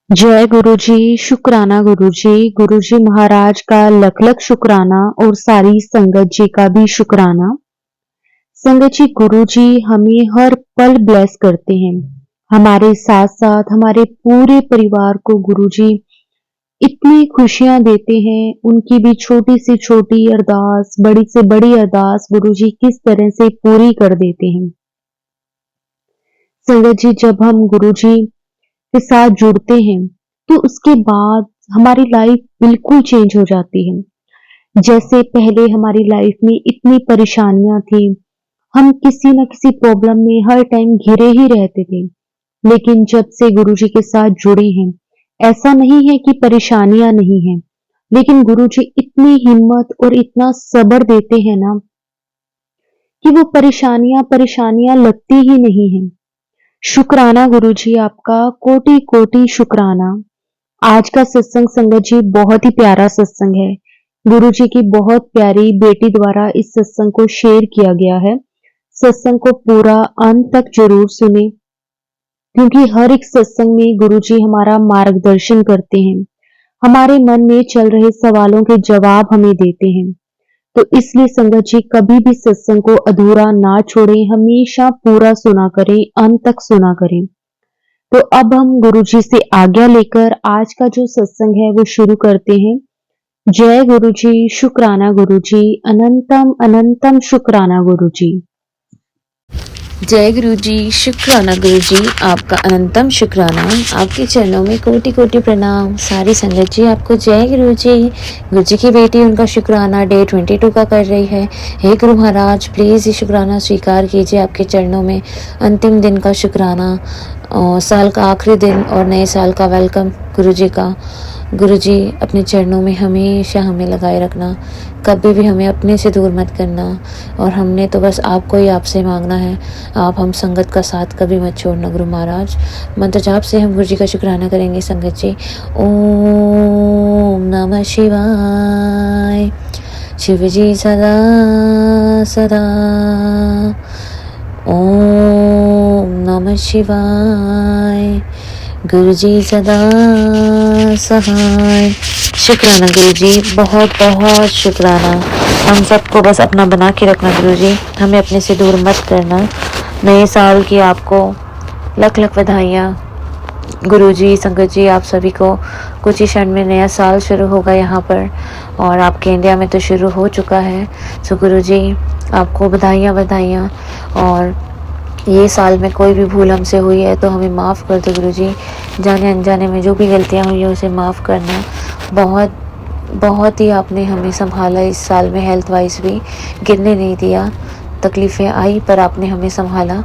जय गुरुजी, शुक्राना गुरुजी, गुरुजी महाराज का लख लख शुक्राना और सारी संगत जी का भी शुक्राना। संगत जी, गुरुजी हमें हर पल ब्लेस करते हैं। हमारे साथ साथ हमारे पूरे परिवार को गुरुजी इतनी खुशियां देते हैं। उनकी भी छोटी से छोटी अरदास, बड़ी से बड़ी अरदास गुरुजी किस तरह से पूरी कर देते हैं। संगत जी, जब हम गुरुजी के साथ जुड़ते हैं तो उसके बाद हमारी लाइफ बिल्कुल चेंज हो जाती है। जैसे पहले हमारी लाइफ में इतनी परेशानियां थी, हम किसी न किसी प्रॉब्लम में हर टाइम घिरे ही रहते थे। लेकिन जब से गुरुजी के साथ जुड़े हैं, ऐसा नहीं है कि परेशानियां नहीं हैं, लेकिन गुरुजी इतनी हिम्मत और इतना सब्र देते हैं ना कि वो परेशानियां परेशानियां लगती ही नहीं हैं। शुक्राना गुरुजी, आपका कोटि कोटि शुक्राना। आज का सत्संग संगत जी बहुत ही प्यारा सत्संग है। गुरु जी की बहुत प्यारी बेटी द्वारा इस सत्संग को शेयर किया गया है। सत्संग को पूरा अंत तक जरूर सुने, क्योंकि हर एक सत्संग में गुरु जी हमारा मार्गदर्शन करते हैं, हमारे मन में चल रहे सवालों के जवाब हमें देते हैं। तो इसलिए संगत जी कभी भी सत्संग को अधूरा ना छोड़ें, हमेशा पूरा सुना करें, अंत तक सुना करें। तो अब हम गुरुजी से आज्ञा लेकर आज का जो सत्संग है वो शुरू करते हैं। जय गुरुजी, शुक्राना गुरुजी, अनंतम अनंतम शुक्राना गुरुजी। जय गुरु जी, शुक्राना गुरु जी, आपका अनंतम शुक्राना। आपके चरणों में कोटि कोटि प्रणाम। सारी संगत जी आपको जय गुरु जी। गुरु जी की बेटी उनका शुक्राना डे 22 का कर रही है। हे गुरु महाराज, प्लीज़ ये शुक्राना स्वीकार कीजिए। आपके चरणों में अंतिम दिन का शुक्राना, साल का आखिरी दिन और नए साल का वेलकम गुरु जी का। गुरु जी अपने चरणों में हमेशा हमें लगाए रखना, कभी भी हमें अपने से दूर मत करना। और हमने तो बस आपको ही आपसे मांगना है, आप हम संगत का साथ कभी मत छोड़ना गुरु महाराज। मंत्र जाप से हम गुरु जी का शुक्राना करेंगे संगत जी। ओम नमः शिवाय। शिव जी सदा सदा। ओम नमः शिवाय। गुरु जी सदा सहाय। शुक्राना गुरु जी, बहुत बहुत शुक्राना। हम सबको बस अपना बना के रखना गुरु जी, हमें अपने से दूर मत करना। नए साल की आपको लख लख बधाइयाँ गुरु जी। संगत जी आप सभी को कुछ ही क्षण में नया साल शुरू होगा यहाँ पर, और आपके इंडिया में तो शुरू हो चुका है। सो गुरु जी आपको बधाइयाँ बधाइयाँ। और ये साल में कोई भी भूल हमसे हुई है तो हमें माफ़ कर दो गुरु जी। जाने अनजाने में जो भी गलतियाँ हुई है उसे माफ़ करना। बहुत बहुत ही आपने हमें संभाला इस साल में, हेल्थ वाइज भी गिरने नहीं दिया। तकलीफ़ें आई पर आपने हमें संभाला,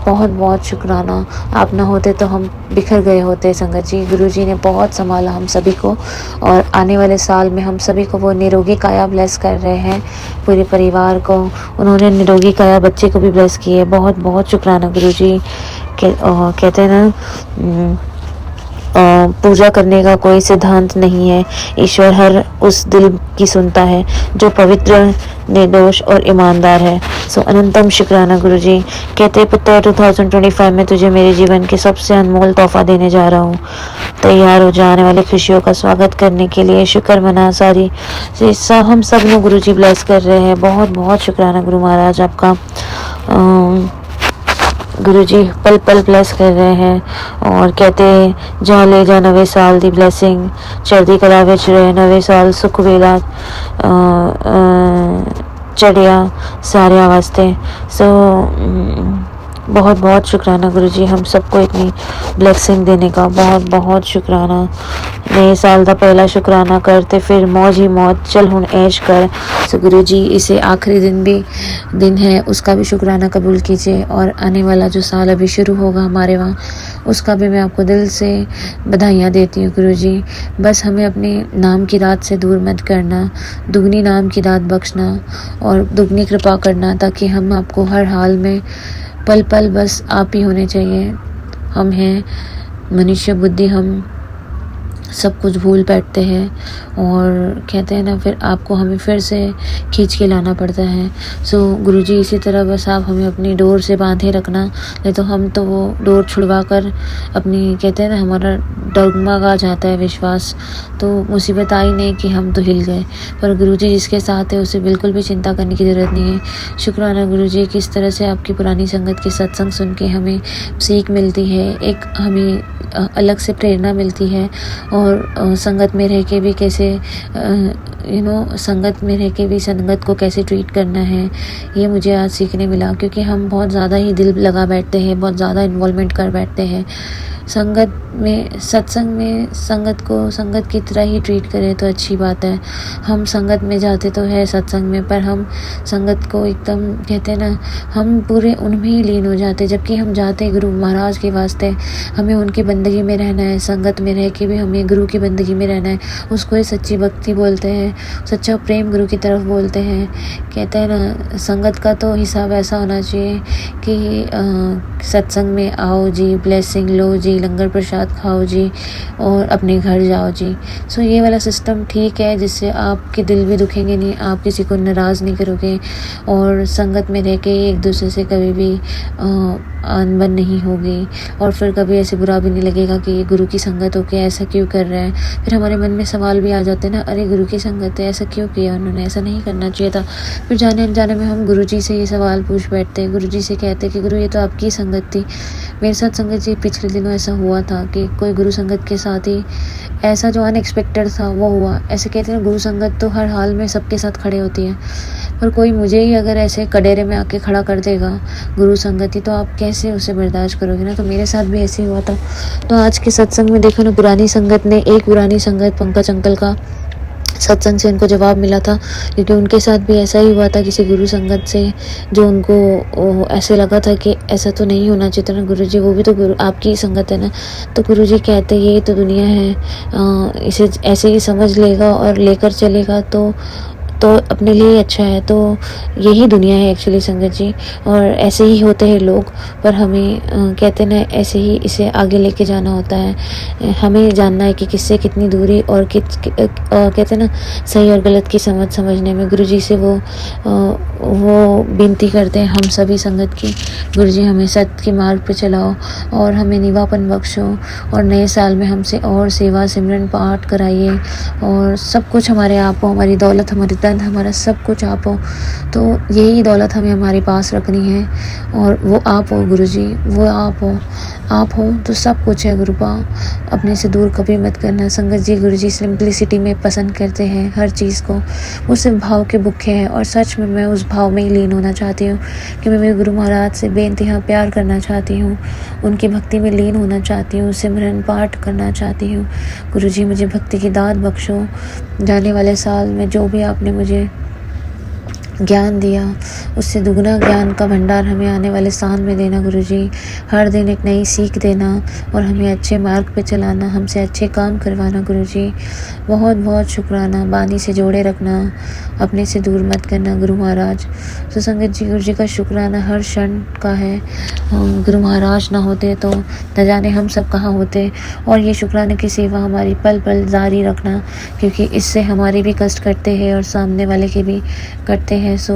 बहुत बहुत शुक्राना। आप ना होते तो हम बिखर गए होते संगत जी। गुरु जी ने बहुत संभाला हम सभी को, और आने वाले साल में हम सभी को वो निरोगी काया ब्लेस कर रहे हैं। पूरे परिवार को उन्होंने निरोगी काया बच्चे को भी ब्लेस किए। बहुत बहुत शुक्राना गुरु जी। कहते हैं ना, पूजा करने का कोई सिद्धांत नहीं है, ईश्वर हर उस दिल की सुनता है जो पवित्र, निर्दोष और ईमानदार है। सो अनंतम शुक्राना गुरु जी। कहते पुत्र 2025 में तुझे मेरे जीवन के सबसे अनमोल तोहफा देने जा रहा हूँ। तैयार हो जाने वाली खुशियों का स्वागत करने के लिए। शुक्र मना सारी हम सब लोग गुरु जी ब्लेस कर रहे हैं। बहुत बहुत शुक्राना गुरु महाराज आपका। गुरु जी पल पल ब्लेस कर रहे हैं, और कहते जहाँ ले जा नवे साल दी ब्लेसिंग, चढ़दी कला विच रहे नवे साल सुख वेला चढ़िया सारिया वास्ते। सो बहुत बहुत शुक्राना गुरु जी, हम सबको इतनी ब्लेसिंग देने का बहुत बहुत शुक्राना। नए साल का पहला शुक्राना करते फिर मौज ही मौज, चल हुण ऐश कर। सो गुरु जी इसे आखिरी दिन है, उसका भी शुक्राना कबूल कीजिए। और आने वाला जो साल अभी शुरू होगा हमारे वहाँ, उसका भी मैं आपको दिल से बधाइयाँ देती हूँ गुरु जी। बस हमें अपने नाम की रात से दूर मत करना, दुगनी नाम की रात बख्शना और दुगनी कृपा करना, ताकि हम आपको हर हाल में पल पल बस आप ही होने चाहिए। हम हैं मनुष्य बुद्धि, हम सब कुछ भूल बैठते हैं, और कहते हैं ना फिर आपको हमें फिर से खींच के लाना पड़ता है। सो गुरुजी इसी तरह बस आप हमें अपनी डोर से बांधे रखना, नहीं तो हम तो वो डोर छुड़वा कर अपनी, कहते हैं ना, हमारा डगमगा जाता है विश्वास, तो मुसीबत आई नहीं कि हम तो हिल गए। पर गुरुजी जिसके साथ है उसे बिल्कुल भी चिंता करने की ज़रूरत नहीं है। शुक्राना गुरुजी, किस तरह से आपकी पुरानी संगत की सत्संग सुन के हमें सीख मिलती है, एक हमें अलग से प्रेरणा मिलती है, और संगत में रह के भी कैसे संगत में रह के भी संगत को कैसे ट्रीट करना है, ये मुझे आज सीखने मिला। क्योंकि हम बहुत ज़्यादा ही दिल लगा बैठते हैं, बहुत ज़्यादा इन्वॉल्वमेंट कर बैठते हैं संगत में। सत्संग में संगत को संगत की तरह ही ट्रीट करें तो अच्छी बात है। हम संगत में जाते तो है सत्संग में, पर हम संगत को एकदम कहते हैं ना, हम पूरे उनमें ही लीन हो जाते। जबकि हम जाते गुरु महाराज के वास्ते, हमें उनकी बंदगी में रहना है, संगत में रह के भी हमें गुरु की बंदगी में रहना है। उसको ही सच्ची भक्ति बोलते हैं, सच्चा प्रेम गुरु की तरफ बोलते हैं। कहते हैं ना, संगत का तो हिसाब ऐसा होना चाहिए कि सत्संग में आओ जी, ब्लेसिंग लो जी, लंगर प्रसाद खाओ जी, और अपने घर जाओ जी। सो ये वाला सिस्टम ठीक है, जिससे आपके दिल भी दुखेंगे नहीं, आप किसी को नाराज़ नहीं करोगे, और संगत में रह के एक दूसरे से कभी भी अनबन नहीं होगी, और फिर कभी ऐसे बुरा भी नहीं लगेगा कि ये गुरु की संगत होके ऐसा क्यों कर रहा है। फिर हमारे मन में सवाल भी आ जाते हैं ना, अरे गुरु की संगत है, ऐसा क्यों किया उन्होंने, ऐसा नहीं करना चाहिए था। फिर जाने अनजाने में हम गुरु जी से ये सवाल पूछ बैठते हैं, गुरु जी से कहते हैं कि गुरु ये तो आपकी संगत थी। मेरे साथ संगत जी पिछले दिनों ऐसा हुआ था कि कोई गुरु संगत के साथ ही ऐसा जो अनएक्सपेक्टेड था वो हुआ। ऐसे कहते हैं गुरु संगत तो हर हाल में सबके साथ खड़े होती है, पर कोई मुझे ही अगर ऐसे कडेरे में आके खड़ा कर देगा गुरु संगति, तो आप कैसे उसे बर्दाश्त करोगे ना। तो मेरे साथ भी ऐसे ही हुआ था। तो आज के सत्संग में देखो ना, पुरानी संगत ने, एक पुरानी संगत पंकज अंकल का सत्संग से उनको जवाब मिला था, क्योंकि उनके साथ भी ऐसा ही हुआ था किसी गुरु संगत से, जो उनको ऐसे लगा था कि ऐसा तो नहीं होना चाहिए था ना गुरु जी, वो भी तो गुरु आपकी संगत है ना। तो गुरु जी कहते ये तो दुनिया है, इसे ऐसे ही समझ लेगा और लेकर चलेगा तो अपने लिए ही अच्छा है। तो यही दुनिया है एक्चुअली संगत जी, और ऐसे ही होते हैं लोग। पर हमें कहते ना, ऐसे ही इसे आगे लेके जाना होता है। हमें जानना है कि किससे कितनी दूरी, और कहते ना, सही और गलत की समझने में गुरु जी से वो विनती करते हैं हम सभी संगत की, गुरु जी हमें सत्य के मार्ग पे चलाओ, और हमें निवापन बख्शो, और नए साल में हमसे और सेवा सिमरन पाठ कराइए, और सब कुछ हमारे आप हो, हमारी दौलत, हमारी धन, हमारा सब कुछ आप हो। तो यही दौलत हमें हमारे पास रखनी है, और वो आप हो गुरु जी, वो आप हो तो सब कुछ है गुरुपा। अपने से दूर कभी मत करना संगत जी। गुरु जी सिंप्लिसिटी में पसंद करते हैं हर चीज़ को, वो सिर्फ भाव के भुखे हैं, और सच में मैं उस भाव में ही लीन होना चाहती हूँ कि मैं मेरे गुरु महाराज से बेइंतहा प्यार करना चाहती हूँ, उनकी भक्ति में लीन होना चाहती हूँ, सिमरन पाठ करना चाहती हूँ। गुरु जी मुझे भक्ति की दात बख्शो। जाने वाले साल में जो भी आपने मुझे ज्ञान दिया, उससे दुगना ज्ञान का भंडार हमें आने वाले साल में देना गुरुजी। हर दिन एक नई सीख देना, और हमें अच्छे मार्ग पे चलाना, हमसे अच्छे काम करवाना गुरुजी। बहुत बहुत शुक्राना। बानी से जोड़े रखना, अपने से दूर मत करना गुरु महाराज। तो संगत जी, गुरु जी का शुक्राना हर क्षण का है। गुरु महाराज ना होते तो न जाने हम सब कहाँ होते। और ये शुक्राने की सेवा हमारी पल पल जारी रखना, क्योंकि इससे हमारे भी कष्ट कटते हैं और सामने वाले के भी कटते हैं। सो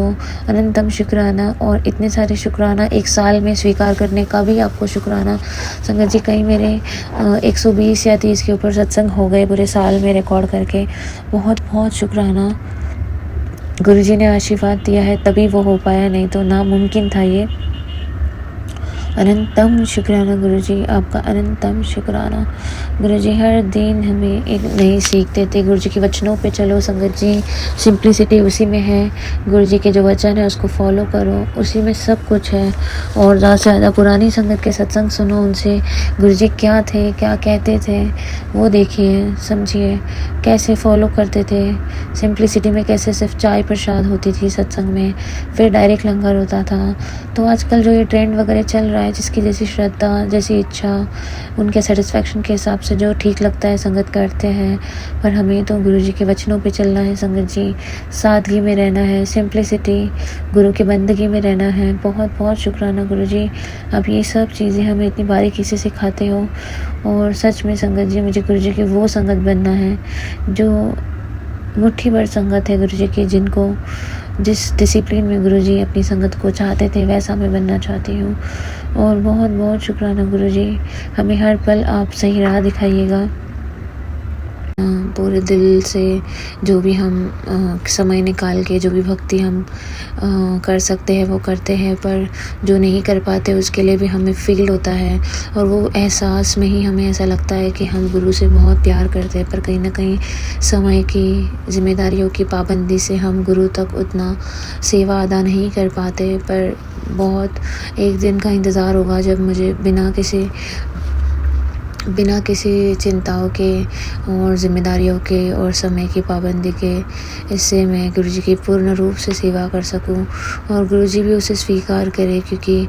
अनंतम शुक्राना। और इतने सारे शुक्राना एक साल में स्वीकार करने का भी आपको शुक्राना संगत जी। कई मेरे 120 या 30 के ऊपर सत्संग हो गए पूरे साल में रिकॉर्ड करके। बहुत बहुत शुक्राना। गुरुजी ने आशीर्वाद दिया है तभी वो हो पाया, नहीं तो नामुमकिन था ये। अनंतम शुक्राना गुरुजी, आपका अनंतम शुक्राना। गुरुजी हर दिन हमें एक नई सीख देते। गुरुजी के वचनों पे चलो संगत जी, सिंप्लिसिटी उसी में है। गुरुजी के जो वचन है उसको फॉलो करो, उसी में सब कुछ है। और ज़्यादा से ज़्यादा पुरानी संगत के सत्संग सुनो, उनसे गुरुजी क्या थे, क्या कहते थे वो देखिए, समझिए, कैसे फॉलो करते थे। सिंप्लिसिटी में कैसे सिर्फ चाय प्रसाद होती थी सत्संग में, फिर डायरेक्ट लंगर होता था। तो आजकल जो ये ट्रेंड वगैरह चल रहा है, जिसकी जैसी श्रद्धा, जैसी इच्छा, उनके सेटिस्फैक्शन के हिसाब से जो ठीक लगता है संगत करते हैं। पर हमें तो गुरुजी के वचनों पे चलना है संगत जी। सादगी में रहना है, सिंप्लिसिटी, गुरु की बंदगी में रहना है। बहुत बहुत शुक्राना गुरुजी, आप ये सब चीज़ें हमें इतनी बारीकी से सिखाते हो। और सच में संगत जी, मुझे गुरुजी की वो संगत बनना है जो मुट्ठी भर संगत है गुरुजी की, जिनको जिस डिसिप्लिन में गुरुजी अपनी संगत को चाहते थे वैसा मैं बनना चाहती हूँ। और बहुत बहुत शुक्राना गुरुजी, हमें हर पल आप सही राह दिखाइएगा। पूरे दिल से जो भी हम समय निकाल के जो भी भक्ति हम कर सकते हैं वो करते हैं, पर जो नहीं कर पाते उसके लिए भी हमें फ़ील होता है और वो एहसास में ही हमें ऐसा लगता है कि हम गुरु से बहुत प्यार करते हैं, पर कहीं ना कहीं समय की जिम्मेदारियों की पाबंदी से हम गुरु तक उतना सेवा अदा नहीं कर पाते। पर बहुत एक दिन का इंतज़ार होगा जब मुझे बिना किसी चिंताओं के और ज़िम्मेदारियों के और समय की पाबंदी के इससे मैं गुरुजी की पूर्ण रूप से सेवा कर सकूं और गुरुजी भी उसे स्वीकार करें, क्योंकि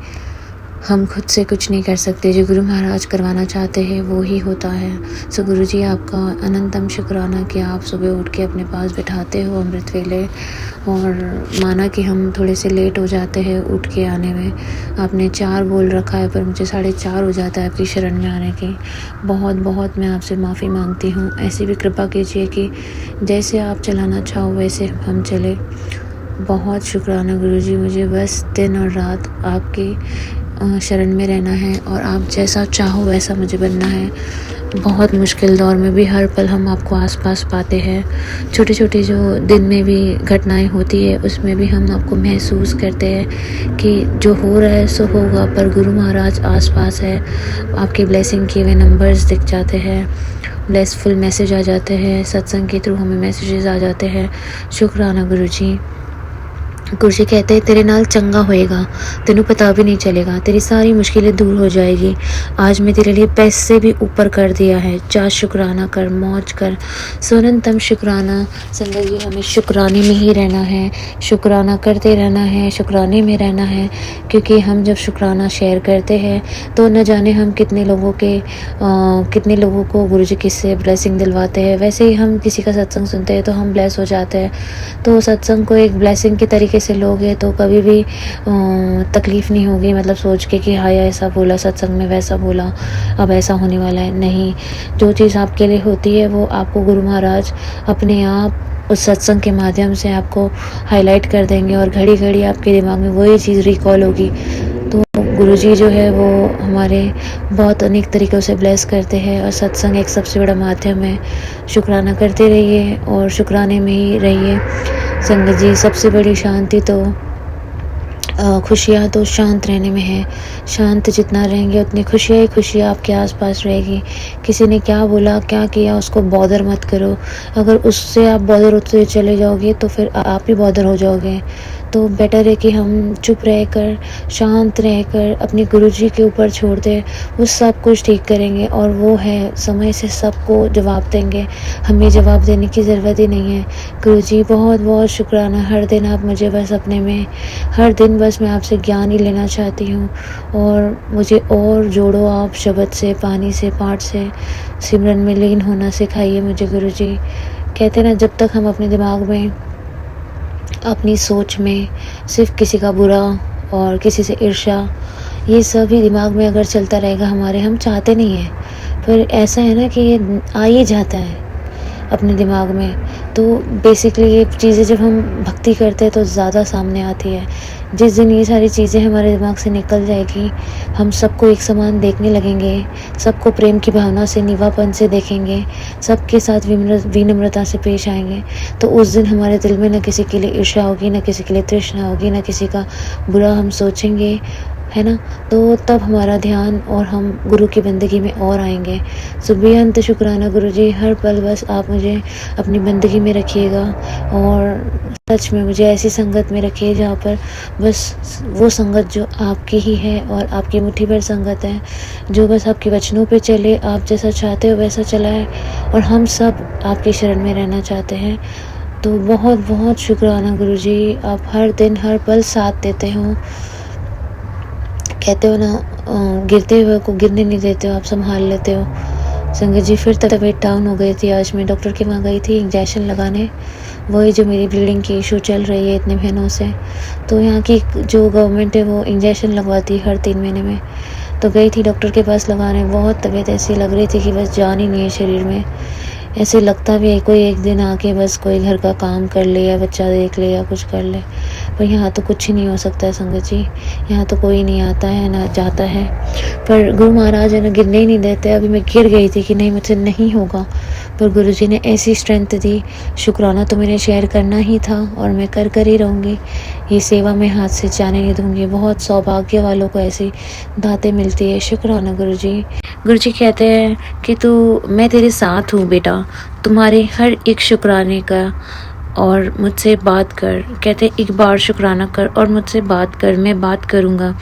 हम खुद से कुछ नहीं कर सकते। जो गुरु महाराज करवाना चाहते हैं वो ही होता है। सो गुरुजी, आपका अनंतम शुक्राना कि आप सुबह उठ के अपने पास बिठाते हो अमृत वेले, और माना कि हम थोड़े से लेट हो जाते हैं उठ के आने में। आपने 4 बोल रखा है पर मुझे 4:30 हो जाता है आपकी शरण में आने की। बहुत बहुत मैं आपसे माफ़ी मांगती हूँ। ऐसी भी कृपा कीजिए कि जैसे आप चलाना चाहो वैसे हम चले। बहुत शुक्राना गुरुजी, मुझे बस दिन और रात आपकी शरण में रहना है और आप जैसा चाहो वैसा मुझे बनना है। बहुत मुश्किल दौर में भी हर पल हम आपको आसपास पाते हैं। छोटी छोटी जो दिन में भी घटनाएं होती है उसमें भी हम आपको महसूस करते हैं कि जो हो रहा है सो होगा, पर गुरु महाराज आसपास है। आपके ब्लेसिंग किए हुए नंबर्स दिख जाते हैं, ब्लेसफुल मैसेज आ जाते हैं, सत्संग के थ्रू हमें मैसेजेस आ जाते हैं। शुक्राना गुरुजी। गुरुजी कहते हैं तेरे नाल चंगा होएगा, तेनू पता भी नहीं चलेगा, तेरी सारी मुश्किलें दूर हो जाएगी। आज मैं तेरे लिए पैसे भी ऊपर कर दिया है, जा शुक्राना कर, मौज कर। सोनंतम शुक्राना। संगत जी, हमें शुक्राने में ही रहना है, शुक्राना करते रहना है, शुक्राने में रहना है, क्योंकि हम जब शुक्राना शेयर करते हैं तो न जाने हम कितने लोगों को गुरुजी किससे ब्लेसिंग दिलवाते हैं। वैसे ही हम किसी का सत्संग सुनते हैं तो हम ब्लेस हो जाते हैं। तो सत्संग को एक ब्लेसिंग के तरीके से लोगे तो कभी भी तकलीफ़ नहीं होगी, मतलब सोच के कि हाय ऐसा बोला सत्संग में, वैसा बोला, अब ऐसा होने वाला है। नहीं, जो चीज़ आपके लिए होती है वो आपको गुरु महाराज अपने आप उस सत्संग के माध्यम से आपको हाईलाइट कर देंगे और घड़ी घड़ी आपके दिमाग में वही चीज़ रिकॉल होगी। तो गुरुजी जो है वो हमारे बहुत अनेक तरीक़ों से ब्लेस करते हैं और सत्संग एक सबसे बड़ा माध्यम है। शुक्राना करते रहिए और शुक्राने में ही रहिए। संगत जी, सबसे बड़ी शांति तो खुशियाँ तो शांत रहने में है। शांत जितना रहेंगे उतनी खुशियाँ ही खुशियाँ आपके आसपास रहेगी। किसी ने क्या बोला क्या किया उसको बॉदर मत करो। अगर उससे आप बॉदर होते चले जाओगे तो फिर आप ही बॉदर हो जाओगे। तो बेटर है कि हम चुप रहकर, शांत रहकर अपने गुरुजी के ऊपर छोड़ दें। वो सब कुछ ठीक करेंगे और वो है समय से सबको जवाब देंगे। हमें जवाब देने की ज़रूरत ही नहीं है। गुरुजी, बहुत बहुत शुक्राना। हर दिन आप मुझे बस अपने में, हर दिन बस मैं आपसे ज्ञान ही लेना चाहती हूँ और मुझे और जोड़ो आप शब्द से, पानी से, पाठ से, सिमरन में लीन होना सिखाइए मुझे गुरुजी। कहते ना, जब तक हम अपने दिमाग में, अपनी सोच में सिर्फ किसी का बुरा और किसी से ईर्ष्या, ये सभी दिमाग में अगर चलता रहेगा हमारे, हम चाहते नहीं हैं पर ऐसा है ना कि ये आ ही जाता है अपने दिमाग में। तो बेसिकली ये चीज़ें जब हम भक्ति करते हैं तो ज़्यादा सामने आती है। जिस दिन ये सारी चीज़ें हमारे दिमाग से निकल जाएगी, हम सबको एक समान देखने लगेंगे, सबको प्रेम की भावना से, निवापन से देखेंगे, सबके साथ विनम्रता से पेश आएंगे, तो उस दिन हमारे दिल में न किसी के लिए ईर्ष्या होगी, न किसी के लिए तृष्णा होगी, न किसी का बुरा हम सोचेंगे, है ना। तो तब हमारा ध्यान और हम गुरु की बंदगी में और आएंगे। सो बेअंत शुक्राना गुरुजी। हर पल बस आप मुझे अपनी बंदगी में रखिएगा और सच में मुझे ऐसी संगत में रखिए जहाँ पर बस वो संगत जो आपकी ही है और आपकी मुट्ठी भर संगत है, जो बस आपके वचनों पे चले, आप जैसा चाहते हो वैसा चलाए, और हम सब आपकी शरण में रहना चाहते हैं। तो बहुत बहुत शुक्राना गुरुजी, आप हर दिन हर पल साथ देते हो। कहते हो ना, गिरते हुए को गिरने नहीं देते हो, आप संभाल लेते हो। संगत जी, फिर तबीयत डाउन हो गई थी। आज मैं डॉक्टर के वहाँ गई थी इंजेक्शन लगाने, वही जो मेरी ब्लीडिंग की इशू चल रही है इतने महीनों से। तो यहाँ की जो गवर्नमेंट है वो इंजेक्शन लगवाती है हर 3 महीने में। तो गई थी डॉक्टर के पास लगाने। बहुत तबीयत ऐसी लग रही थी कि बस जान ही नहीं है शरीर में। ऐसे लगता भी है कोई एक दिन आके बस कोई घर का काम कर ले या बच्चा देख ले या कुछ कर ले, पर यहाँ तो कुछ ही नहीं हो सकता है संगत जी, यहाँ तो कोई नहीं आता है ना जाता है। पर गुरु महाराज है ना गिरने ही नहीं देते। अभी मैं गिर गई थी कि नहीं मुझसे नहीं होगा, पर गुरु जी ने ऐसी स्ट्रेंथ दी। शुक्राना तो मैंने शेयर करना ही था और मैं कर ही रहूँगी। ये सेवा मैं हाथ से जाने नहीं दूँगी। बहुत सौभाग्य वालों को ऐसी दातें मिलती है। शुक्राना गुरु जी। गुरु जी कहते हैं कि मैं तेरे साथ हूँ बेटा, तुम्हारे हर एक शुक्राने का, और मुझसे बात कर। कहते एक बार शुक्राना कर और मुझसे बात कर, मैं बात करूँगा,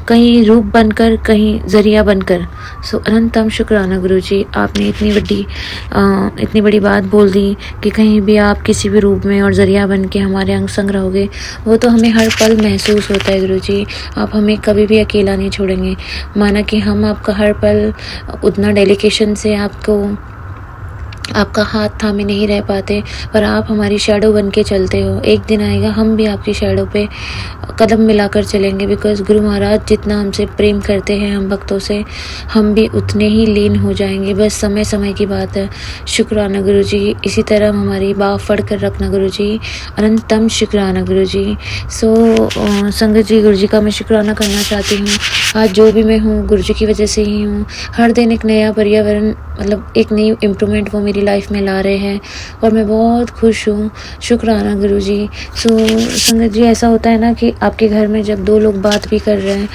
कहीं रूप बनकर, कहीं ज़रिया बनकर। सो अनंतम शुक्राना गुरु जी, आपने इतनी बड़ी बात बोल दी कि कहीं भी आप किसी भी रूप में और ज़रिया बन के हमारे अंग संग रहोगे। वो तो हमें हर पल महसूस होता है गुरु जी। आप हमें कभी भी अकेला नहीं छोड़ेंगे। माना कि हम आपका हर पल उतना डेलिकेशन से आपका हाथ थामे नहीं रह पाते, पर आप हमारी शैडो बन के चलते हो। एक दिन आएगा हम भी आपकी शैडो पे कदम मिलाकर चलेंगे, बिकॉज़ गुरु महाराज जितना हमसे प्रेम करते हैं हम भक्तों से, हम भी उतने ही लीन हो जाएंगे। बस समय समय की बात है। शुक्राना गुरु जी। इसी तरह हमारी बाह फड़ कर रखना गुरु जी। अनंतम शुक्राना गुरु जी। संगत जी, गुरु जी का मैं शुक्राना करना चाहती हूँ। आज जो भी मैं हूँ गुरु जी की वजह से ही हूँ। हर दिन एक नया पर्यावरण, मतलब एक नई इम्प्रूवमेंट वो मेरी लाइफ में ला रहे हैं और मैं बहुत खुश हूँ। शुक्राना गुरु जी। संगत जी, ऐसा होता है ना कि आपके घर में जब दो लोग बात भी कर रहे हैं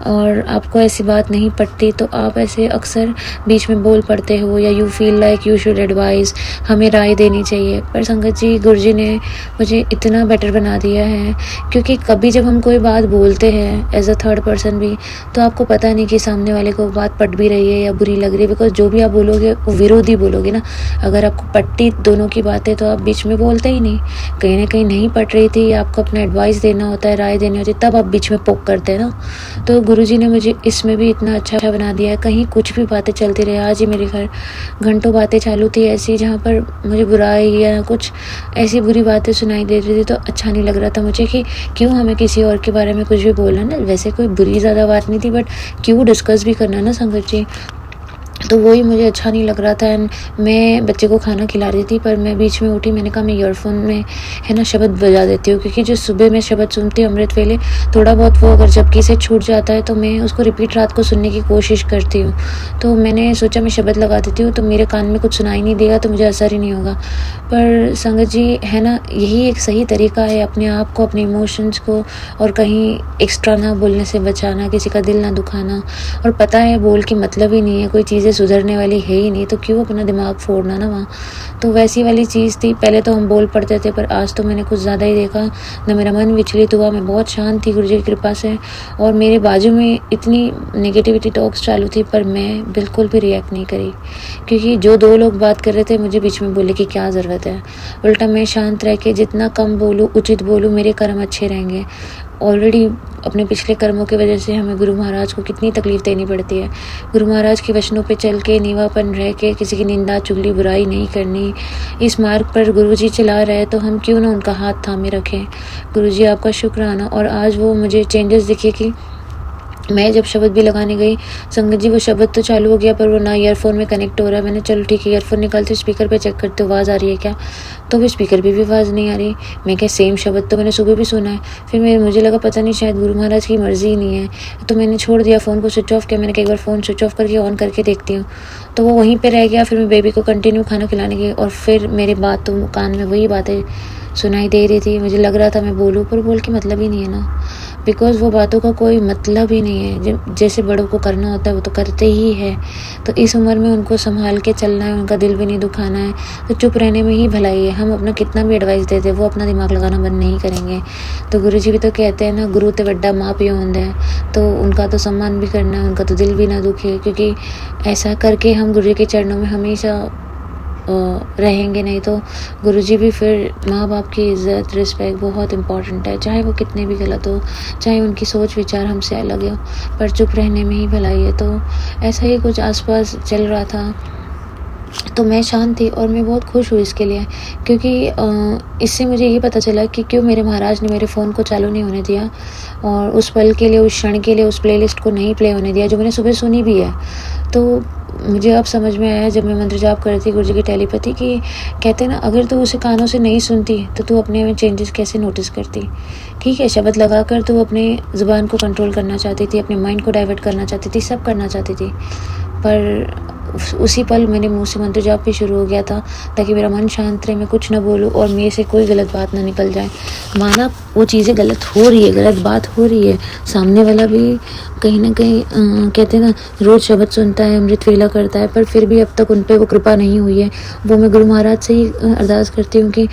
और आपको ऐसी बात नहीं पटती, तो आप ऐसे अक्सर बीच में बोल पड़ते हो, या you feel like you should advice, हमें राय देनी चाहिए। पर संगत जी, गुरु जी ने मुझे इतना बेटर बना दिया है, क्योंकि कभी जब हम कोई बात बोलते हैं एज अ थर्ड पर्सन भी, तो आपको पता नहीं कि सामने वाले को बात पट भी रही है या बुरी लग रही है, बिकॉज जो भी आप बोलोगे वो विरोधी बोलोगे ना। अगर आपको पट्टी दोनों की बातें, तो आप बीच में बोलते ही नहीं। कहीं ना कहीं नहीं पट रही थी, आपको अपना एडवाइस देना होता है, राय देनी होती है, तब आप बीच में पोक करते हैं ना। तो गुरुजी ने मुझे इसमें भी इतना अच्छा बना दिया है। कहीं कुछ भी बातें चलती रहे, आज ही मेरे घर घंटों बातें चालू थी ऐसी, जहाँ पर मुझे बुराई या कुछ ऐसी बुरी बातें सुनाई दे रही थी, तो अच्छा नहीं लग रहा था मुझे कि क्यों हमें किसी और के बारे में कुछ भी बोलना ना। वैसे कोई बुरी ज़्यादा बात नहीं थी, बट क्यों डिस्कस भी करना ना संगत जी। तो वही मुझे अच्छा नहीं लग रहा था। एंड मैं बच्चे को खाना खिला रही थी, पर मैं बीच में उठी, मैंने कहा मैं ईयरफोन में है ना शब्द बजा देती हूँ, क्योंकि जो सुबह मैं शब्द सुनती हूँ अमृत वेले, थोड़ा बहुत वो अगर झपकी से छूट जाता है तो मैं उसको रिपीट रात को सुनने की कोशिश करती हूँ। तो मैंने सोचा मैं शब्द लगा देती हूँ, तो मेरे कान में कुछ सुनाई नहीं देगा, तो मुझे असर ही नहीं होगा। पर संगत जी, है ना, यही एक सही तरीका है अपने आप को, अपने इमोशंस को और कहीं एक्स्ट्रा ना बोलने से बचाना, किसी का दिल ना दुखाना। और पता है बोल के मतलब ही नहीं है, कोई चीज़ें सुधरने वाली है ही नहीं, तो क्यों अपना दिमाग फोड़ना ना वहाँ। तो वैसी वाली चीज़ थी। पहले तो हम बोल पड़ते थे, पर आज तो मैंने कुछ ज़्यादा ही देखा ना, मेरा मन विचलित हुआ। मैं बहुत शांत थी गुरु जी की कृपा से, और मेरे बाजू में इतनी नेगेटिविटी टॉक्स चालू थी, पर मैं बिल्कुल भी रिएक्ट नहीं करी, क्योंकि जो दो लोग बात कर रहे थे मुझे बीच में बोले की क्या ज़रूरत है। उल्टा मैं शांत रह के जितना कम बोलूँ, उचित बोलूँ, मेरे कर्म अच्छे रहेंगे। ऑलरेडी अपने पिछले कर्मों की वजह से हमें गुरु महाराज को कितनी तकलीफ़ देनी पड़ती है। गुरु महाराज के वचनों पे चल के, नीवापन रह के, किसी की निंदा चुगली बुराई नहीं करनी, इस मार्ग पर गुरु जी चला रहे, तो हम क्यों ना उनका हाथ थामे रखें। गुरु जी आपका शुक्राना। और आज वो मुझे चेंजेस दिखे कि मैं जब शब्द भी लगाने गई, संगत जी वो शब्द तो चालू हो गया, पर वो ना ईयरफोन में कनेक्ट हो रहा है। मैंने चलो ठीक है, ईयरफोन निकालती, स्पीकर पे चेक करते आवाज़ आ रही है क्या, तो भी स्पीकर पे भी आवाज़ नहीं आ रही। मैं क्या, सेम शब्द तो मैंने सुबह भी सुना है। फिर मुझे लगा पता नहीं शायद गुरु महाराज की मर्ज़ी ही नहीं है, तो मैंने छोड़ दिया, फ़ोन को स्विच ऑफ किया। मैंने कहा एक बार फ़ोन स्विच ऑफ करके ऑन करके देखती हूँ, तो वो वहीं पर रह गया। फिर मैं बेबी को कंटिन्यू खाना खिलाने गई, और फिर मेरे बात तो कान में वही बातें सुनाई दे रही थी। मुझे लग रहा था मैं बोलूँ, पर बोल के मतलब ही नहीं है ना, बिकॉज़ वो बातों का कोई मतलब ही नहीं है। जैसे बड़ों को करना होता है वो तो करते ही है। तो इस उम्र में उनको संभाल के चलना है, उनका दिल भी नहीं दुखाना है, तो चुप रहने में ही भलाई है। हम अपना कितना भी एडवाइस देते, वो अपना दिमाग लगाना बंद नहीं करेंगे। तो गुरु जी भी तो कहते हैं ना, गुरु ते बड्डा माँ पियो होंदा है, तो उनका तो सम्मान भी करना है, उनका तो दिल भी ना दुखे, क्योंकि ऐसा करके हम गुरु जी के चरणों में हमेशा रहेंगे। नहीं तो गुरुजी भी फिर, माँ बाप की इज़्ज़त रिस्पेक्ट बहुत इम्पॉर्टेंट है, चाहे वो कितने भी गलत हो, चाहे उनकी सोच विचार हमसे अलग हो, पर चुप रहने में ही भलाई है। तो ऐसा ही कुछ आसपास चल रहा था, तो मैं शांत थी और मैं बहुत खुश हुई इसके लिए, क्योंकि इससे मुझे ये पता चला कि क्यों मेरे महाराज ने मेरे फ़ोन को चालू नहीं होने दिया, और उस पल के लिए, उस क्षण के लिए उस प्लेलिस्ट को नहीं प्ले होने दिया जो मैंने सुबह सुनी भी है। तो मुझे अब समझ में आया जब मैं मंत्र जाप कर रही थी गुरु जी की टेलीपैथी कि कहते हैं ना, अगर तू उसे कानों से नहीं सुनती तो तू अपने में चेंजेस कैसे नोटिस करती। ठीक है, शब्द लगाकर तू अपने ज़ुबान को कंट्रोल करना चाहती थी, अपने माइंड को डाइवर्ट करना चाहती थी, सब करना चाहती थी, पर उसी पल मेरे मुंह से मंत्र जाप भी शुरू हो गया था ताकि मेरा मन शांत रहे, मैं कुछ ना बोलूँ और मेरे से कोई गलत बात ना निकल जाए। माना वो चीज़ें गलत हो रही है, गलत बात हो रही है, सामने वाला भी कहीं ना कहीं कहते हैं ना, रोज़ शब्द सुनता है, अमृत वेला करता है, पर फिर भी अब तक उन पर वो कृपा नहीं हुई है। वो मैं गुरु महाराज से ही अरदास करती हूँ कि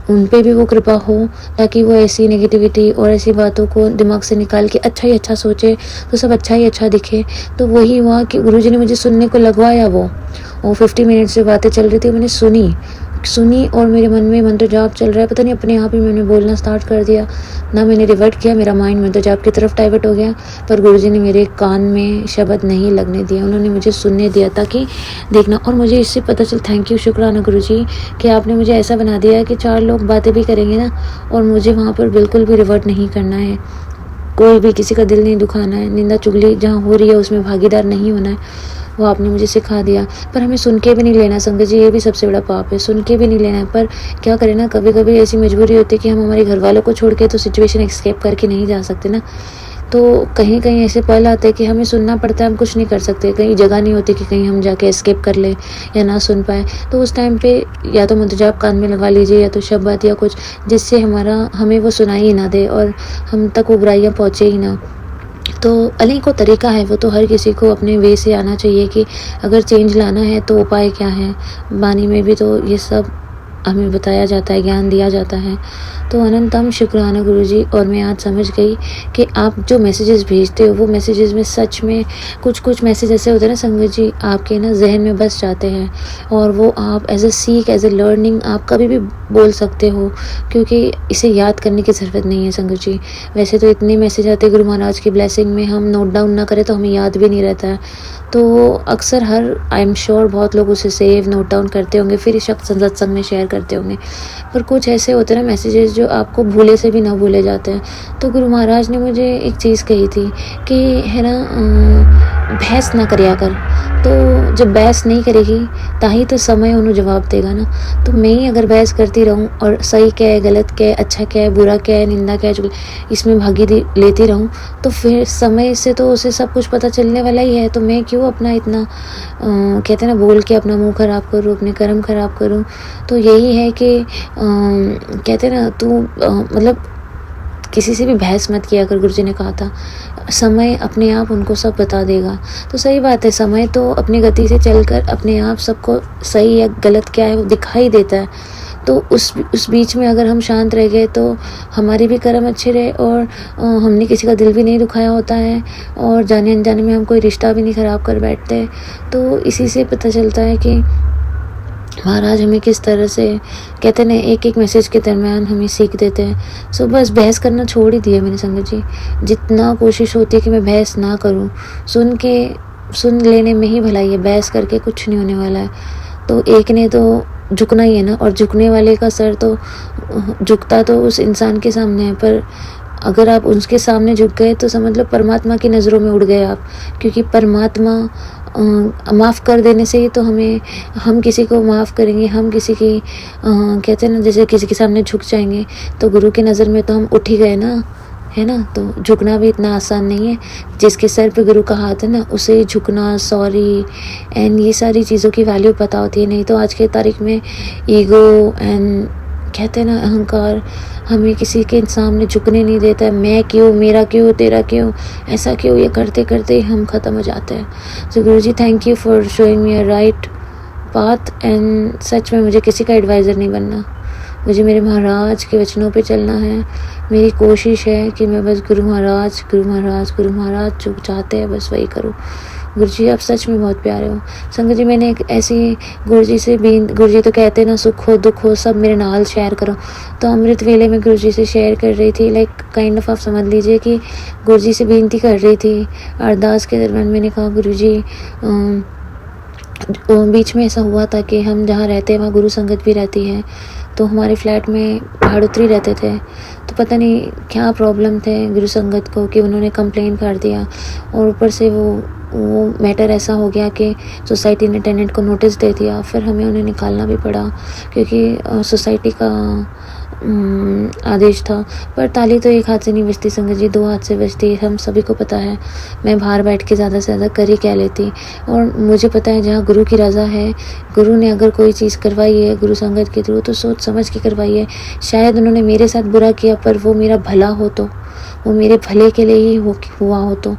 उन पे भी वो कृपा हो, ताकि वो ऐसी नेगेटिविटी और ऐसी बातों को दिमाग से निकाल के अच्छा ही अच्छा सोचे, तो सब अच्छा ही अच्छा दिखे। तो वही हुआ कि गुरुजी ने मुझे सुनने को लगवाया। वो 50 मिनट से बातें चल रही थी, मैंने सुनी और मेरे मन में मंत्र जाप चल रहा है, पता नहीं अपने आप ही मैंने बोलना स्टार्ट कर दिया। ना मैंने रिवर्ट किया, मेरा माइंड मंत्र जाप की तरफ डाइवर्ट हो गया, पर गुरुजी ने मेरे कान में शब्द नहीं लगने दिया, उन्होंने मुझे सुनने दिया ताकि देखना। और मुझे इससे पता चल, थैंक यू, शुक्राना गुरुजी कि आपने मुझे ऐसा बना दिया कि 4 लोग बातें भी करेंगे ना, और मुझे वहाँ पर बिल्कुल भी रिवर्ट नहीं करना है, कोई भी किसी का दिल नहीं दुखाना है, निंदा चुगली जहाँ हो रही है उसमें भागीदार नहीं होना है, वो आपने मुझे सिखा दिया। पर हमें सुन के भी नहीं लेना संगत जी, ये भी सबसे बड़ा पाप है, सुन के भी नहीं लेना है। पर क्या करें ना, कभी कभी ऐसी मजबूरी होती है कि हम हमारे घर वालों को छोड़ के तो सिचुएशन एस्केप करके नहीं जा सकते ना, तो कहीं कहीं ऐसे पल आते हैं कि हमें सुनना पड़ता है, हम कुछ नहीं कर सकते, कहीं जगह नहीं होती कि कहीं हम जाके एस्केप कर ले या ना सुन पाए। तो उस टाइम पे या तो मंत्र जाप कान में लगा लीजिए, या तो शब्द या कुछ जिससे हमें वो सुनाई ही ना दे और हम तक वो बुराइयाँ पहुँचे ही ना। तो अली को तरीका है, वो तो हर किसी को अपने वे से आना चाहिए कि अगर चेंज लाना है तो उपाय क्या है। वाणी में भी तो ये सब हमें बताया जाता है, ज्ञान दिया जाता है। तो अनंतम शुक्राना गुरुजी। और मैं आज समझ गई कि आप जो मैसेजेस भेजते हो वो मैसेजेस में सच में कुछ मैसेज ऐसे होते हैं ना संगत जी, आपके ना जहन में बस जाते हैं और वो आप एज ए सीख, एज ए लर्निंग आप कभी भी बोल सकते हो, क्योंकि इसे याद करने की ज़रूरत नहीं है संगत जी। वैसे तो इतने मैसेज आते हैं गुरु महाराज की ब्लेसिंग में, हम नोट डाउन ना करें तो हमें याद भी नहीं रहता है। तो अक्सर आई एम श्योर बहुत लोग उसे सेव नोट डाउन करते होंगे, फिर इस शख्स सत्संग में शेयर करते होंगे। पर कुछ ऐसे होते हैं ना मैसेजेस जो आपको भूले से भी ना भूले जाते हैं। तो गुरु महाराज ने मुझे एक चीज़ कही थी कि है ना, बहस ना करिया कर। तो जब बहस नहीं करेगी ताही तो समय उन्हें जवाब देगा ना। तो मैं ही अगर बहस करती रहूं और सही क्या है, गलत क्या है, अच्छा क्या है, बुरा क्या है, निंदा क्या है, चुगली, इसमें लेती रहूं, तो फिर समय से तो उसे सब कुछ पता चलने वाला ही है। तो मैं क्यों अपना इतना कहते हैं ना, बोल के अपना मुंह खराब करूं, अपने कर्म खराब करूं। तो यही है कि कहते हैं ना, तू मतलब किसी से भी बहस मत किया कर, गुरुजी ने कहा था। समय अपने आप उनको सब बता देगा। तो सही बात है, समय तो अपनी गति से चलकर अपने आप सबको सही या गलत क्या है वो दिखाई देता है। तो उस बीच में अगर हम शांत रह गए तो हमारे भी कर्म अच्छे रहे और हमने किसी का दिल भी नहीं दुखाया होता है और जाने अनजाने में हम कोई रिश्ता भी नहीं ख़राब कर बैठते। तो इसी से पता चलता है कि महाराज हमें किस तरह से कहते हैं, एक एक मैसेज के दरमियान हमें सीख देते हैं। सो बस बहस करना छोड़ ही दिया मैंने संगत जी। जितना कोशिश होती है कि मैं बहस ना करूं, सुन लेने में ही भलाई है, बहस करके कुछ नहीं होने वाला है। तो एक ने तो झुकना ही है ना, और झुकने वाले का सर तो झुकता तो उस इंसान के सामने है, पर अगर आप उसके सामने झुक गए तो समझ लो परमात्मा की नज़रों में उड़ गए आप। क्योंकि परमात्मा माफ़ कर देने से ही तो हम किसी को माफ़ करेंगे, हम किसी की कहते हैं ना, जैसे किसी के सामने झुक जाएंगे तो गुरु की नज़र में तो हम उठ ही गए ना, है ना। तो झुकना भी इतना आसान नहीं है। जिसके सर पे गुरु का हाथ है ना, उसे झुकना, सॉरी एंड ये सारी चीज़ों की वैल्यू पता होती है। नहीं तो आज के तारीख में ईगो एंड कहते हैं ना, अहंकार हमें किसी के सामने झुकने नहीं देता है। मैं क्यों, मेरा क्यों, तेरा क्यों, ऐसा क्यों, ये करते करते हम ख़त्म हो जाते हैं। सो गुरुजी, thank you for showing me a right path. And सच में मुझे किसी का एडवाइज़र नहीं बनना, मुझे मेरे महाराज के वचनों पे चलना है। मेरी कोशिश है कि मैं बस गुरु महाराज जो चाहते हैं बस वही करूँ। गुरुजी आप सच में बहुत प्यारे हो। संगत जी, मैंने एक ऐसी गुरुजी तो कहते हैं ना, सुख हो दुख हो सब मेरे नाल शेयर करो। तो अमृत वेले में गुरुजी से शेयर कर रही थी, लाइक काइंड ऑफ आप समझ लीजिए कि गुरुजी से विनती कर रही थी। अरदास के दरमियान मैंने कहा, गुरुजी बीच में ऐसा हुआ था कि हम जहाँ रहते हैं वहाँ गुरु संगत भी रहती है। तो हमारे फ्लैट में भाड़ोत्री रहते थे, तो पता नहीं क्या प्रॉब्लम थे गुरु संगत को कि उन्होंने कंप्लेन कर दिया, और ऊपर से वो वो मैटर ऐसा हो गया कि सोसाइटी ने टेनेंट को नोटिस दे दिया, फिर हमें उन्हें निकालना भी पड़ा क्योंकि सोसाइटी का आदेश था। पर ताली तो एक हाथ से नहीं बजती संगत जी, 2 हाथ से बजती है, हम सभी को पता है। मैं बाहर बैठ के ज़्यादा से ज़्यादा कर ही क्या लेती, और मुझे पता है जहाँ गुरु की रज़ा है, गुरु ने अगर कोई चीज़ करवाई है गुरु संगत के थ्रू तो सोच समझ के करवाई है। शायद उन्होंने मेरे साथ बुरा किया पर वो मेरा भला हो, तो वो मेरे भले के लिए ही हुआ हो। तो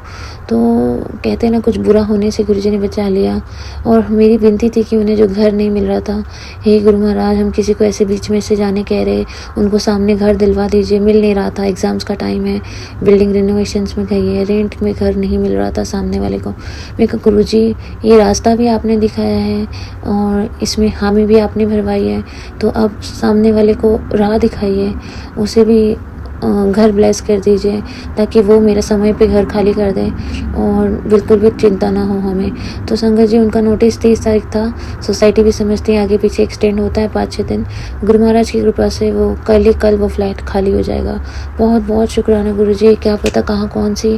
कहते हैं ना, कुछ बुरा होने से गुरुजी ने बचा लिया। और मेरी विनती थी कि उन्हें जो घर नहीं मिल रहा था, हे गुरु महाराज, हम किसी को ऐसे बीच में से जाने कह रहे, उनको सामने घर दिलवा दीजिए। मिल नहीं रहा था, एग्ज़ाम्स का टाइम है, बिल्डिंग रिनोवेशंस में गई है, रेंट में घर नहीं मिल रहा था सामने वाले को। मैं कहा गुरुजी, ये रास्ता भी आपने दिखाया है और इसमें हामी भी आपने भरवाई है, तो अब सामने वाले को राह दिखाइए, उसे भी घर ब्लेस कर दीजिए ताकि वो मेरा समय पे घर खाली कर दे और बिल्कुल भी चिंता ना हो हमें। तो संगत जी, उनका नोटिस 30 तारीख था। सोसाइटी भी समझती है आगे पीछे एक्सटेंड होता है 5-6 दिन। गुरु महाराज की कृपा से वो कल वो फ्लैट खाली हो जाएगा। बहुत बहुत शुक्राना गुरु जी। क्या पता कहाँ कौन सी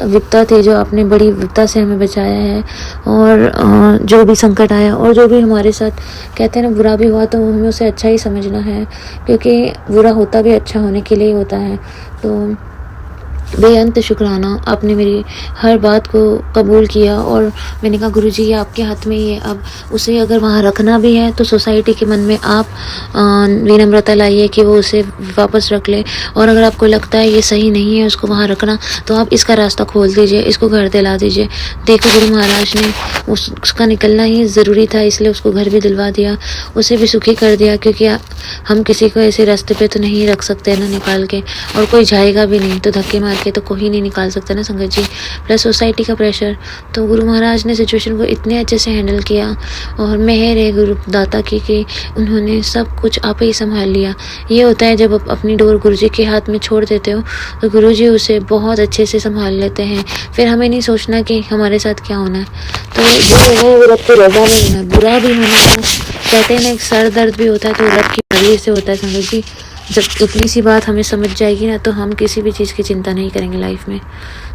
विपदा थी जो आपने बड़ी विपदा से हमें बचाया है, और जो भी संकट आया और जो भी हमारे साथ कहते हैं ना बुरा भी हुआ, तो हमें उसे अच्छा ही समझना है, क्योंकि बुरा होता भी अच्छा होने के लिए होता है। तो बेअंत शुक्राना, आपने मेरी हर बात को कबूल किया। और मैंने कहा गुरुजी, ये आपके हाथ में ही है, अब उसे अगर वहाँ रखना भी है तो सोसाइटी के मन में आप विनम्रता लाइए कि वो उसे वापस रख ले, और अगर आपको लगता है ये सही नहीं है उसको वहाँ रखना, तो आप इसका रास्ता खोल दीजिए, इसको घर दिला दीजिए। देखो गुरु महाराज ने उसका निकलना ही ज़रूरी था, इसलिए उसको घर भी दिलवा दिया, उसे भी सुखी कर दिया, क्योंकि हम किसी को ऐसे रास्ते पे तो नहीं रख सकते ना निकाल के, और कोई जाएगा भी नहीं, तो धक्के मार के तो कोई नहीं निकाल सकता ना संगत जी। प्लस सोसाइटी का प्रेशर, तो गुरु महाराज ने सिचुएशन को इतने अच्छे से हैंडल किया, और मेहर है गुरु दाता की कि उन्होंने सब कुछ आप ही संभाल लिया। ये होता है जब आप अपनी डोर गुरु जी के हाथ में छोड़ देते हो तो गुरु जी उसे बहुत अच्छे से संभाल लेते हैं, फिर हमें नहीं सोचना कि हमारे साथ क्या होना है। तो जो है वो रब की रज़ा में होना है, बुरा भी होना है। कहते हैं ना, एक सर दर्द भी होता है तो रब की मर्जी से होता है संगत जी। जब इतनी सी बात हमें समझ जाएगी ना, तो हम किसी भी चीज़ की चिंता नहीं करेंगे लाइफ में।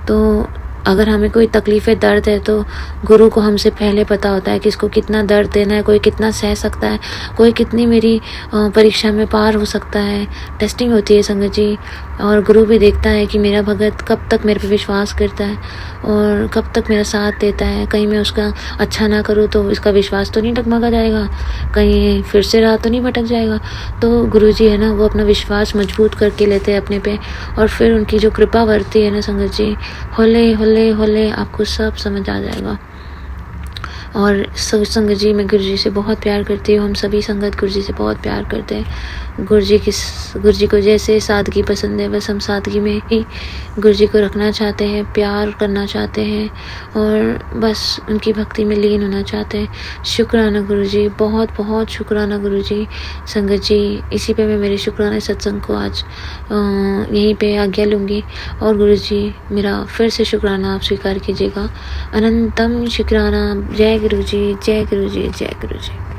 तो अगर हमें कोई तकलीफ़ है, दर्द है, तो गुरु को हमसे पहले पता होता है कि इसको कितना दर्द देना है, कोई कितना सह सकता है, कोई कितनी मेरी परीक्षा में पार हो सकता है। टेस्टिंग होती है संगत जी, और गुरु भी देखता है कि मेरा भगत कब तक मेरे पे विश्वास करता है और कब तक मेरा साथ देता है। कहीं मैं उसका अच्छा ना करूँ तो इसका विश्वास तो नहीं डगमगा जाएगा, कहीं फिर से राह तो नहीं भटक जाएगा। तो गुरु जी है ना, वो अपना विश्वास मजबूत करके लेते हैं अपने पे, और फिर उनकी जो कृपा बरती है ना संगत जी, होले होले होले आपको सब समझ आ जाएगा। और संगत जी, मैं गुरु जी से बहुत प्यार करती हूँ, हम सभी संगत गुरु जी से बहुत प्यार करते हैं। गुरु जी को जैसे सादगी पसंद है, बस हम सादगी में ही गुरु जी को रखना चाहते हैं, प्यार करना चाहते हैं, और बस उनकी भक्ति में लीन होना चाहते हैं। शुक्राना गुरु जी, बहुत बहुत शुक्राना गुरु जी। संगत जी, इसी पे मैं मेरे शुक्राना सत्संग को आज यहीं पे आज्ञा लूँगी, और गुरु जी मेरा फिर से शुक्राना आप स्वीकार कीजिएगा। अनंतम शुक्राना। जय गुरु जी, जय गुरु जी, जय गुरु जी।